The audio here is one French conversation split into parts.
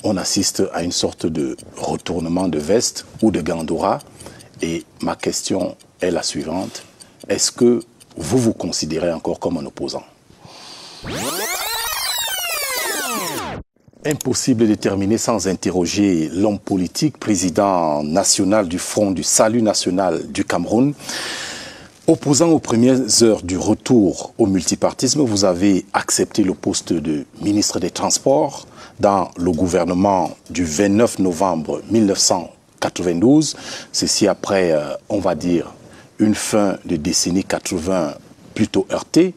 on assiste à une sorte de retournement de veste ou de Gandora. Et ma question est la suivante. Est-ce que vous vous considérez encore comme un opposant? Impossible de déterminer sans interroger l'homme politique, président national du Front du Salut national du Cameroun. Opposant aux premières heures du retour au multipartisme, vous avez accepté le poste de ministre des Transports dans le gouvernement du 29 novembre 1992. Ceci après, on va dire, une fin de décennie 80 plutôt heurtée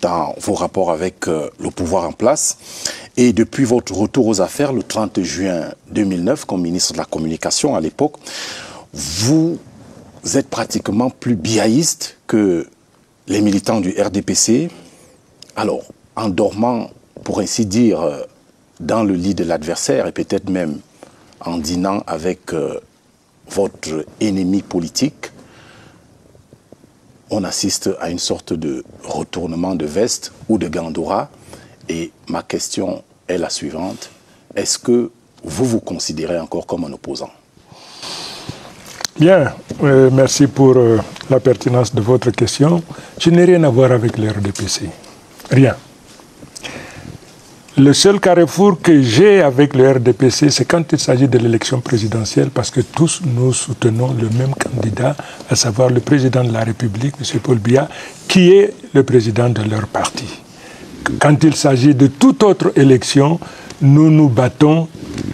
dans vos rapports avec le pouvoir en place. Et depuis votre retour aux affaires, le 30 juin 2009, comme ministre de la Communication à l'époque, vous êtes pratiquement plus biaïste que les militants du RDPC. Alors, en dormant, pour ainsi dire, dans le lit de l'adversaire et peut-être même en dînant avec votre ennemi politique, on assiste à une sorte de retournement de veste ou de Gandora. Et ma question est la suivante. Est-ce que vous vous considérez encore comme un opposant? Bien, merci pour la pertinence de votre question. Je n'ai rien à voir avec le RDPC. Rien. Le seul carrefour que j'ai avec le RDPC, c'est quand il s'agit de l'élection présidentielle, parce que tous nous soutenons le même candidat, à savoir le président de la République, M. Paul Biya, qui est le président de leur parti. Quand il s'agit de toute autre élection, nous nous battons.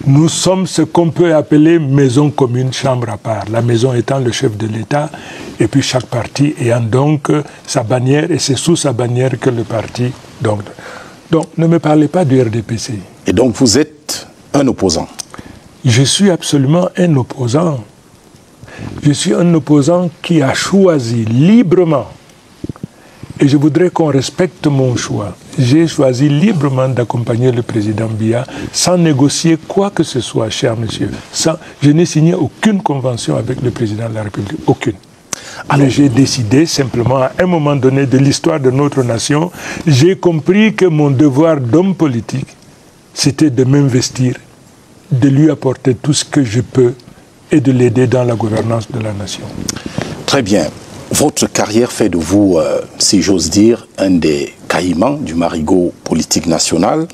Nous sommes ce qu'on peut appeler maison commune, chambre à part. La maison étant le chef de l'État, et puis chaque parti ayant donc sa bannière, et c'est sous sa bannière que le parti... Donc ne me parlez pas du RDPC. Et donc vous êtes un opposant? Je suis absolument un opposant. Je suis un opposant qui a choisi librement. Et je voudrais qu'on respecte mon choix. J'ai choisi librement d'accompagner le président Biya sans négocier quoi que ce soit, cher monsieur. Je n'ai signé aucune convention avec le président de la République. Aucune. Alors, j'ai décidé simplement, à un moment donné de l'histoire de notre nation, j'ai compris que mon devoir d'homme politique, c'était de m'investir, de lui apporter tout ce que je peux et de l'aider dans la gouvernance de la nation. Très bien. Votre carrière fait de vous, si j'ose dire, un des caïmans du marigot politique national.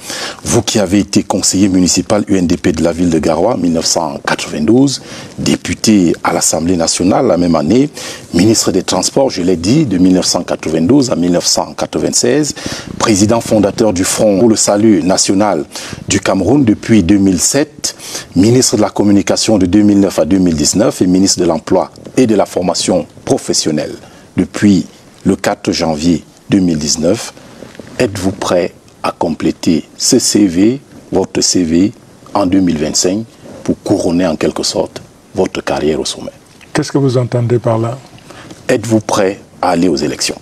Vous qui avez été conseiller municipal UNDP de la ville de Garoua en 1992, député à l'Assemblée nationale la même année, ministre des Transports, je l'ai dit, de 1992 à 1996, président fondateur du Front pour le Salut national du Cameroun depuis 2007, ministre de la Communication de 2009 à 2019 et ministre de l'Emploi et de la Formation professionnelle depuis le 4 janvier 2019. Êtes-vous prêt à compléter ce CV, votre CV, en 2025 pour couronner en quelque sorte votre carrière au sommet? Qu'est-ce que vous entendez par là? Êtes-vous prêt à aller aux élections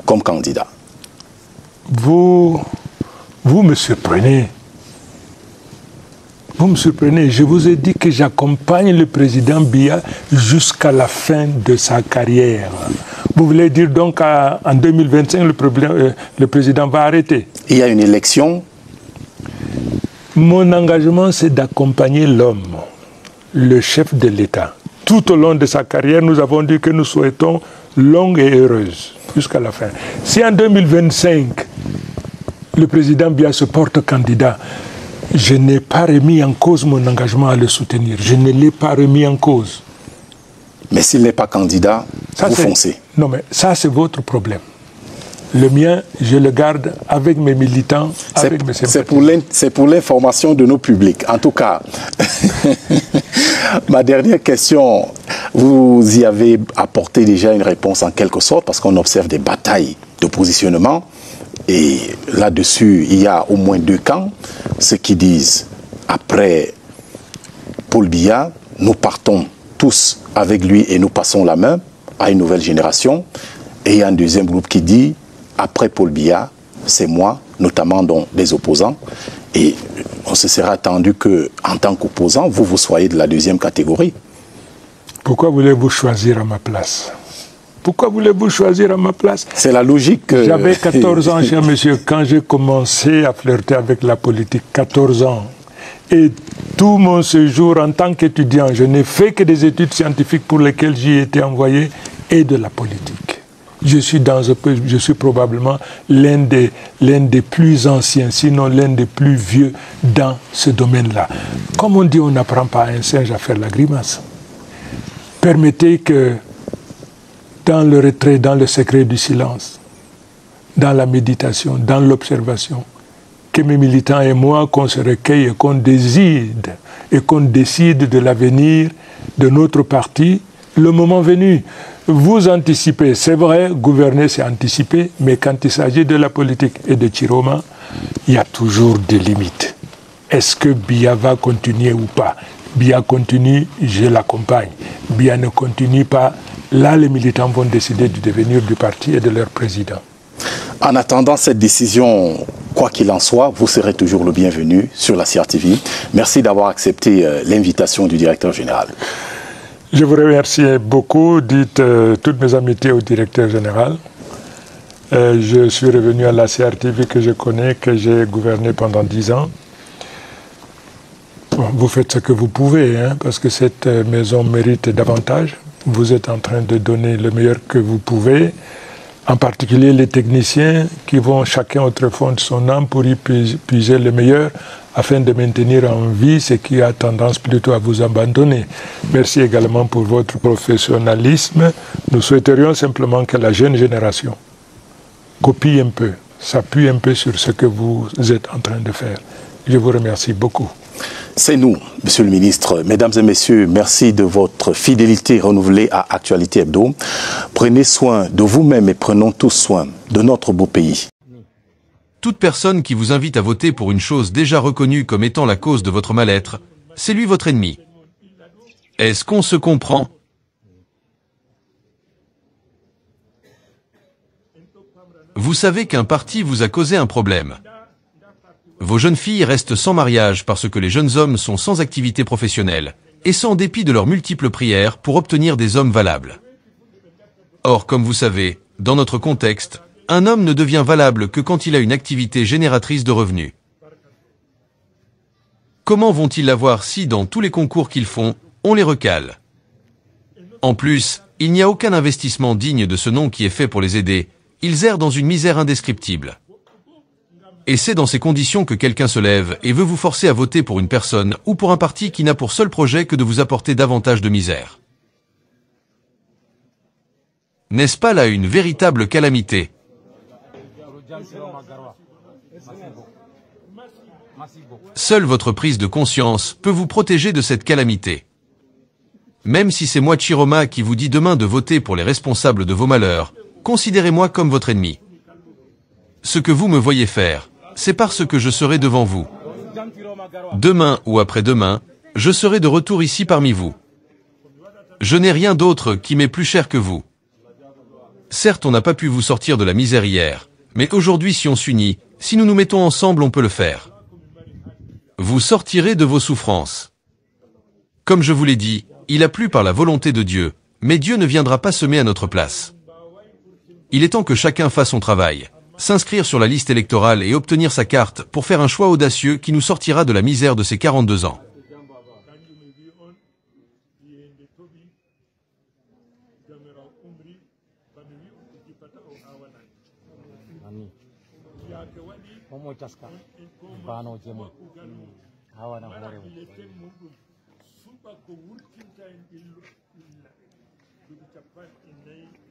comme candidat? Vous me surprenez. Vous me surprenez. Je vous ai dit que j'accompagne le président Biya jusqu'à la fin de sa carrière. Vous voulez dire donc en 2025, le président va arrêter? Il y a une élection. Mon engagement, c'est d'accompagner l'homme, le chef de l'État. Tout au long de sa carrière, nous avons dit que nous souhaitons longue et heureuse jusqu'à la fin. Si en 2025, le président Biya se porte candidat, je n'ai pas remis en cause mon engagement à le soutenir. Je ne l'ai pas remis en cause. Mais s'il n'est pas candidat, vous foncez. Non, mais ça, c'est votre problème. Le mien, je le garde avec mes militants, avec mes sympathisants. C'est pour l'information de nos publics. En tout cas, ma dernière question, vous y avez apporté déjà une réponse en quelque sorte, parce qu'on observe des batailles de positionnement. Et là-dessus, il y a au moins deux camps. Ceux qui disent, après Paul Biya, nous partons tous avec lui et nous passons la main à une nouvelle génération. Et il y a un deuxième groupe qui dit, après Paul Biya, c'est moi, notamment donc des opposants. Et on se serait attendu qu'en tant qu'opposant, vous soyez de la deuxième catégorie. Pourquoi voulez-vous choisir à ma place? Pourquoi voulez-vous choisir à ma place? C'est la logique. J'avais 14 ans, cher monsieur, quand j'ai commencé à flirter avec la politique. 14 ans. Et tout mon séjour en tant qu'étudiant, je n'ai fait que des études scientifiques pour lesquelles j'y ai été envoyé et de la politique. Je suis probablement l'un des plus anciens, sinon l'un des plus vieux dans ce domaine-là. Comme on dit, on n'apprend pas à un singe à faire la grimace. Permettez que dans le retrait, dans le secret du silence, dans la méditation, dans l'observation, que mes militants et moi, qu'on se recueille et qu'on décide de l'avenir de notre parti, le moment venu. Vous anticipez, c'est vrai, gouverner c'est anticiper, mais quand il s'agit de la politique et de Chiroma, il y a toujours des limites. Est-ce que Biya va continuer ou pas? Biya continue, je l'accompagne. Biya ne continue pas, là les militants vont décider du devenir du parti et de leur président. En attendant cette décision, quoi qu'il en soit, vous serez toujours le bienvenu sur la CRTV. Merci d'avoir accepté l'invitation du directeur général. Je vous remercie beaucoup. Dites toutes mes amitiés au directeur général. Je suis revenu à la CRTV que je connais, que j'ai gouverné pendant 10 ans. Bon, vous faites ce que vous pouvez, hein, parce que cette maison mérite davantage. Vous êtes en train de donner le meilleur que vous pouvez, en particulier les techniciens qui vont chacun au fond de son âme pour y puiser le meilleur afin de maintenir en vie ce qui a tendance plutôt à vous abandonner. Merci également pour votre professionnalisme. Nous souhaiterions simplement que la jeune génération copie un peu, s'appuie un peu sur ce que vous êtes en train de faire. Je vous remercie beaucoup. C'est nous, Monsieur le Ministre. Mesdames et Messieurs, merci de votre fidélité renouvelée à Actualité Hebdo. Prenez soin de vous-même et prenons tous soin de notre beau pays. Toute personne qui vous invite à voter pour une chose déjà reconnue comme étant la cause de votre mal-être, c'est lui votre ennemi. Est-ce qu'on se comprend? Vous savez qu'un parti vous a causé un problème. Vos jeunes filles restent sans mariage parce que les jeunes hommes sont sans activité professionnelle, et ce en dépit de leurs multiples prières pour obtenir des hommes valables. Or, comme vous savez, dans notre contexte, un homme ne devient valable que quand il a une activité génératrice de revenus. Comment vont-ils l'avoir si, dans tous les concours qu'ils font, on les recale? En plus, il n'y a aucun investissement digne de ce nom qui est fait pour les aider. Ils errent dans une misère indescriptible. Et c'est dans ces conditions que quelqu'un se lève et veut vous forcer à voter pour une personne ou pour un parti qui n'a pour seul projet que de vous apporter davantage de misère. N'est-ce pas là une véritable calamité? Seule votre prise de conscience peut vous protéger de cette calamité. Même si c'est moi Chiroma qui vous dit demain de voter pour les responsables de vos malheurs, considérez-moi comme votre ennemi. Ce que vous me voyez faire, c'est parce que je serai devant vous. Demain ou après-demain, je serai de retour ici parmi vous. Je n'ai rien d'autre qui m'est plus cher que vous. Certes, on n'a pas pu vous sortir de la misère hier, mais aujourd'hui, si on s'unit, si nous nous mettons ensemble, on peut le faire. Vous sortirez de vos souffrances. Comme je vous l'ai dit, il a plu par la volonté de Dieu, mais Dieu ne viendra pas semer à notre place. Il est temps que chacun fasse son travail, s'inscrire sur la liste électorale et obtenir sa carte pour faire un choix audacieux qui nous sortira de la misère de ces 42 ans. Suba ko wurtinta en ɓillo ɓilla duuɓi capan e nayyi